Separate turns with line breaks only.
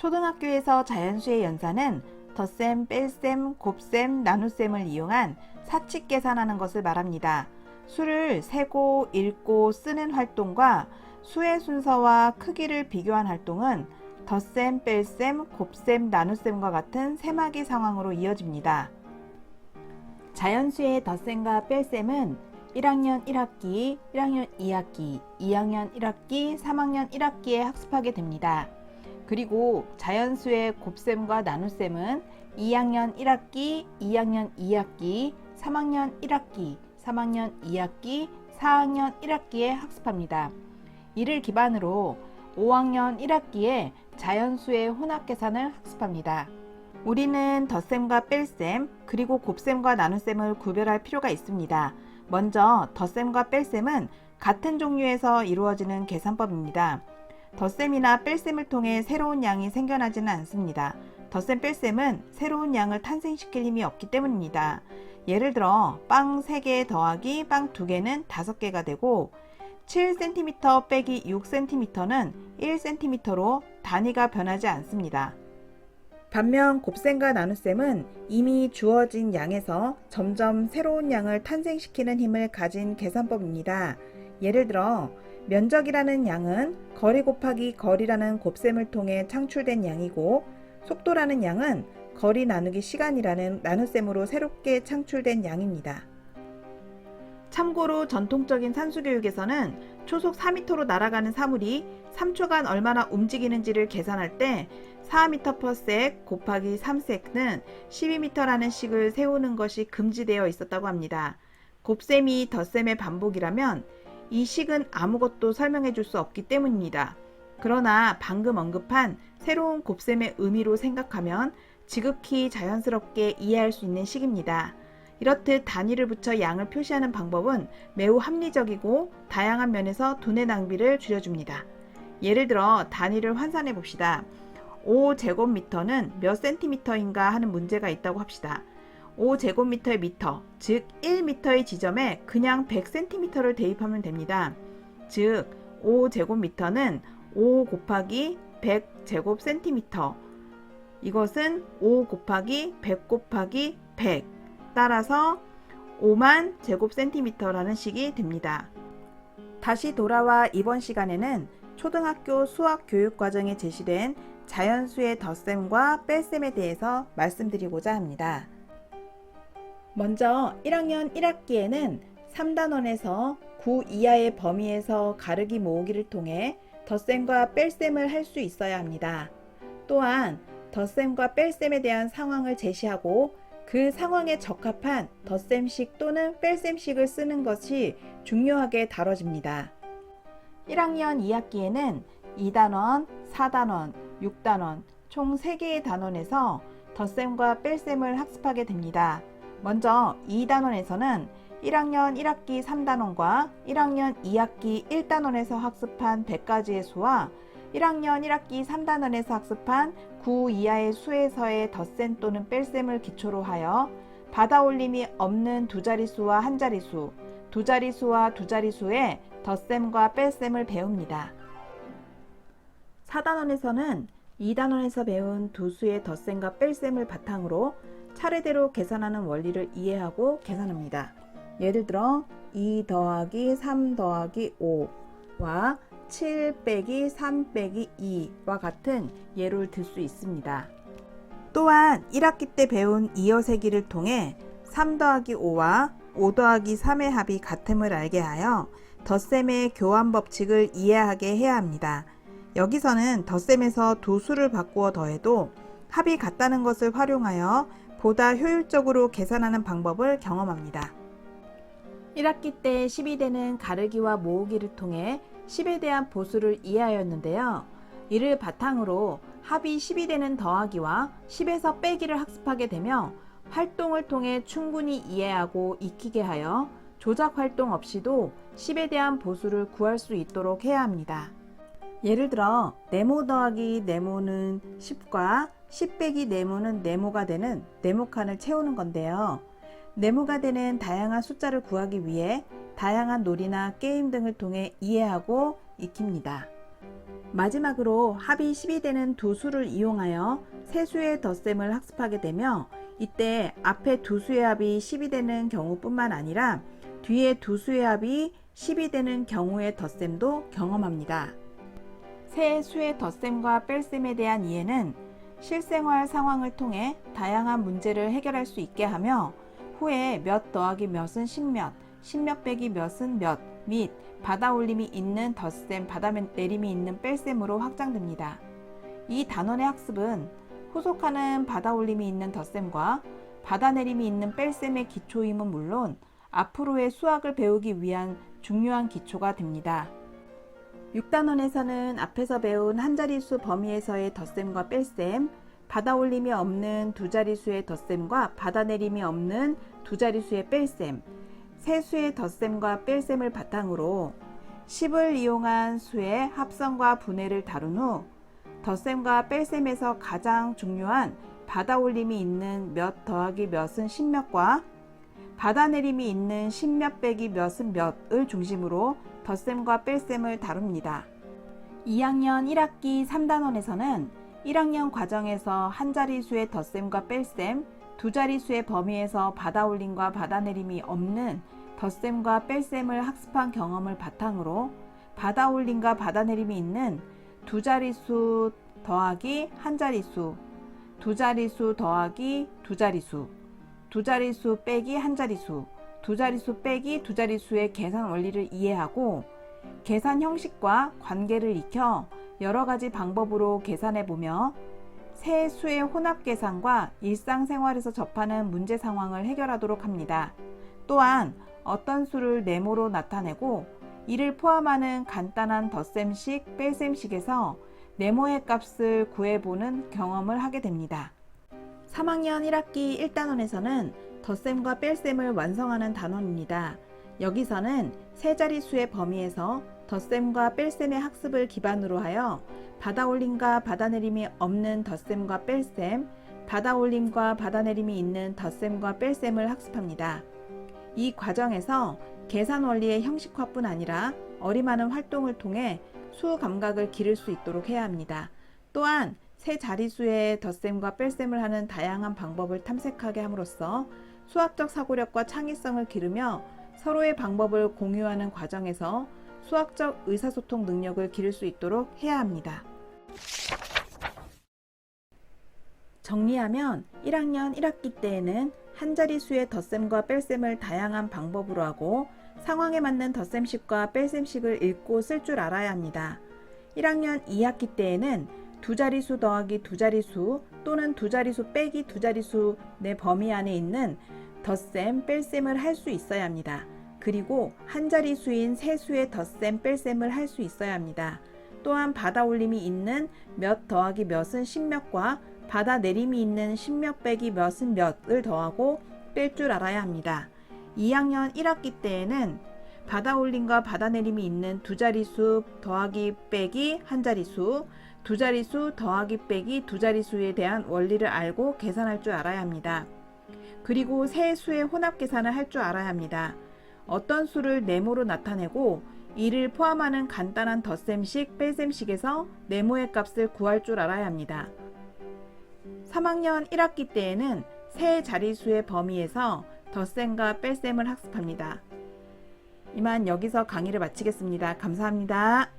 초등학교에서 자연수의 연산은 덧셈, 뺄셈, 곱셈, 나눗셈을 이용한 사칙 계산하는 것을 말합니다. 수를 세고, 읽고, 쓰는 활동과 수의 순서와 크기를 비교한 활동은 덧셈, 뺄셈, 곱셈, 나눗셈과 같은 세마기 상황으로 이어집니다. 자연수의 덧셈과 뺄셈은 1학년 1학기, 1학년 2학기, 2학년 1학기, 3학년 1학기에 학습하게 됩니다. 그리고 자연수의 곱셈과 나눗셈은 2학년 1학기, 2학년 2학기, 3학년 1학기, 3학년 2학기, 4학년 1학기에 학습합니다. 이를 기반으로 5학년 1학기에 자연수의 혼합계산을 학습합니다. 우리는 덧셈과 뺄셈, 그리고 곱셈과 나눗셈을 구별할 필요가 있습니다. 먼저 덧셈과 뺄셈은 같은 종류에서 이루어지는 계산법입니다. 덧셈이나 뺄셈을 통해 새로운 양이 생겨나지는 않습니다. 덧셈, 뺄셈은 새로운 양을 탄생시킬 힘이 없기 때문입니다. 예를 들어 빵 3개 더하기 빵 2개는 5개가 되고 7cm 빼기 6cm는 1cm로 단위가 변하지 않습니다. 반면 곱셈과 나눗셈은 이미 주어진 양에서 점점 새로운 양을 탄생시키는 힘을 가진 계산법입니다. 예를 들어 면적이라는 양은 거리 곱하기 거리라는 곱셈을 통해 창출된 양이고 속도라는 양은 거리 나누기 시간이라는 나눗셈으로 새롭게 창출된 양입니다. 참고로 전통적인 산수교육에서는 초속 4m로 날아가는 사물이 3초간 얼마나 움직이는지를 계산할 때 4m/s 곱하기 3s는 12m라는 식을 세우는 것이 금지되어 있었다고 합니다. 곱셈이 덧셈의 반복이라면 이 식은 아무것도 설명해 줄 수 없기 때문입니다. 그러나 방금 언급한 새로운 곱셈의 의미로 생각하면 지극히 자연스럽게 이해할 수 있는 식입니다. 이렇듯 단위를 붙여 양을 표시하는 방법은 매우 합리적이고 다양한 면에서 두뇌 낭비를 줄여줍니다. 예를 들어 단위를 환산해 봅시다. 5제곱미터는 몇 센티미터인가 하는 문제가 있다고 합시다. 5제곱미터의 미터, 즉 1m의 지점에 그냥 100cm를 대입하면 됩니다. 즉 5제곱미터는 5 곱하기 100제곱센티미터, 이것은 5 곱하기 100 곱하기 100, 따라서 5만 제곱센티미터라는 식이 됩니다. 다시 돌아와 이번 시간에는 초등학교 수학 교육 과정에 제시된 자연수의 덧셈과 뺄셈에 대해서 말씀드리고자 합니다. 먼저 1학년 1학기에는 3단원에서 9 이하의 범위에서 가르기 모으기를 통해 덧셈과 뺄셈을 할 수 있어야 합니다. 또한 덧셈과 뺄셈에 대한 상황을 제시하고 그 상황에 적합한 덧셈식 또는 뺄셈식을 쓰는 것이 중요하게 다뤄집니다. 1학년 2학기에는 2단원, 4단원, 6단원 총 3개의 단원에서 덧셈과 뺄셈을 학습하게 됩니다. 먼저 2단원에서는 1학년 1학기 3단원과 1학년 2학기 1단원에서 학습한 100가지의 수와 1학년 1학기 3단원에서 학습한 9 이하의 수에서의 덧셈 또는 뺄셈을 기초로 하여 받아올림이 없는 두 자릿수와 한 자릿수, 두 자릿수와 두 자릿수의 덧셈과 뺄셈을 배웁니다. 4단원에서는 2단원에서 배운 두 수의 덧셈과 뺄셈을 바탕으로 차례대로 계산하는 원리를 이해하고 계산합니다. 예를 들어 2 더하기 3 더하기 5와 7 빼기 3 빼기 2와 같은 예를 들 수 있습니다. 또한 1학기 때 배운 이어세기를 통해 3 더하기 5와 5 더하기 3의 합이 같음을 알게 하여 덧셈의 교환 법칙을 이해하게 해야 합니다. 여기서는 덧셈에서 두 수를 바꾸어 더해도 합이 같다는 것을 활용하여 보다 효율적으로 계산하는 방법을 경험합니다. 1학기 때 12대는 가르기와 모으기를 통해 10에 대한 보수를 이해하였는데요. 이를 바탕으로 합이 12 되는 더하기와 10에서 빼기를 학습하게 되며 활동을 통해 충분히 이해하고 익히게 하여 조작 활동 없이도 10에 대한 보수를 구할 수 있도록 해야 합니다. 예를 들어 네모 더하기 네모는 10과 10 빼기 네모는 네모가 되는 네모칸을 채우는 건데요. 네모가 되는 다양한 숫자를 구하기 위해 다양한 놀이나 게임 등을 통해 이해하고 익힙니다. 마지막으로 합이 10이 되는 두 수를 이용하여 세 수의 덧셈을 학습하게 되며, 이때 앞에 두 수의 합이 10이 되는 경우뿐만 아니라 뒤에 두 수의 합이 10이 되는 경우의 덧셈도 경험합니다. 세 수의 덧셈과 뺄셈에 대한 이해는 실생활 상황을 통해 다양한 문제를 해결할 수 있게 하며, 후에 몇 더하기 몇은 10몇, 10몇 빼기 몇은 몇 및 받아올림이 있는 덧셈, 받아내림이 있는 뺄셈으로 확장됩니다. 이 단원의 학습은 후속하는 받아올림이 있는 덧셈과 받아내림이 있는 뺄셈의 기초임은 물론 앞으로의 수학을 배우기 위한 중요한 기초가 됩니다. 6단원에서는 앞에서 배운 한 자릿수 범위에서의 덧셈과 뺄셈, 받아올림이 없는 두 자릿수의 덧셈과 받아내림이 없는 두 자릿수의 뺄셈, 세 수의 덧셈과 뺄셈을 바탕으로 10을 이용한 수의 합성과 분해를 다룬 후 덧셈과 뺄셈에서 가장 중요한 받아올림이 있는 몇 더하기 몇은 10몇과 받아내림이 있는 10몇 빼기 몇은 몇을 중심으로 덧셈과 뺄셈을 다룹니다. 2학년 1학기 3단원에서는 1학년 과정에서 한 자릿수의 덧셈과 뺄셈, 두 자릿수의 범위에서 받아올림과 받아내림이 없는 덧셈과 뺄셈을 학습한 경험을 바탕으로 받아올림과 받아내림이 있는 두 자릿수 더하기 한 자릿수, 두 자릿수 더하기 두 자릿수, 두 자릿수 빼기 한 자릿수, 두 자릿수 빼기 두 자릿수의 계산 원리를 이해하고 계산 형식과 관계를 익혀 여러 가지 방법으로 계산해 보며 세 수의 혼합 계산과 일상생활에서 접하는 문제 상황을 해결하도록 합니다. 또한 어떤 수를 네모로 나타내고 이를 포함하는 간단한 덧셈식, 뺄셈식에서 네모의 값을 구해보는 경험을 하게 됩니다. 3학년 1학기 1단원에서는 덧셈과 뺄셈을 완성하는 단원입니다. 여기서는 세 자릿수의 범위에서 덧셈과 뺄셈의 학습을 기반으로 하여 받아올림과 받아내림이 없는 덧셈과 뺄셈, 받아올림과 받아내림이 있는 덧셈과 뺄셈을 학습합니다. 이 과정에서 계산 원리의 형식화뿐 아니라 어림하는 활동을 통해 수 감각을 기를 수 있도록 해야 합니다. 또한 세 자릿수의 덧셈과 뺄셈을 하는 다양한 방법을 탐색하게 함으로써 수학적 사고력과 창의성을 기르며 서로의 방법을 공유하는 과정에서 수학적 의사소통 능력을 기를 수 있도록 해야 합니다. 정리하면 1학년 1학기 때에는 한 자릿수의 덧셈과 뺄셈을 다양한 방법으로 하고 상황에 맞는 덧셈식과 뺄셈식을 읽고 쓸 줄 알아야 합니다. 1학년 2학기 때에는 두 자릿수 더하기 두 자릿수 또는 두 자릿수 빼기 두 자릿수 내 범위 안에 있는 덧셈, 뺄셈을 할 수 있어야 합니다. 그리고 한 자릿수인 세 수의 덧셈, 뺄셈을 할 수 있어야 합니다. 또한 받아올림이 있는 몇 더하기 몇은 10몇과 받아내림이 있는 10몇 빼기 몇은 몇을 더하고 뺄 줄 알아야 합니다. 2학년 1학기 때에는 받아올림과 받아내림이 있는 두 자릿수 더하기 빼기 한 자릿수, 두 자릿수 더하기 빼기 두 자릿수에 대한 원리를 알고 계산할 줄 알아야 합니다. 그리고 세 수의 혼합 계산을 할 줄 알아야 합니다. 어떤 수를 네모로 나타내고 이를 포함하는 간단한 덧셈식, 뺄셈식에서 네모의 값을 구할 줄 알아야 합니다. 3학년 1학기 때에는 세 자릿수의 범위에서 덧셈과 뺄셈을 학습합니다. 이만 여기서 강의를 마치겠습니다. 감사합니다.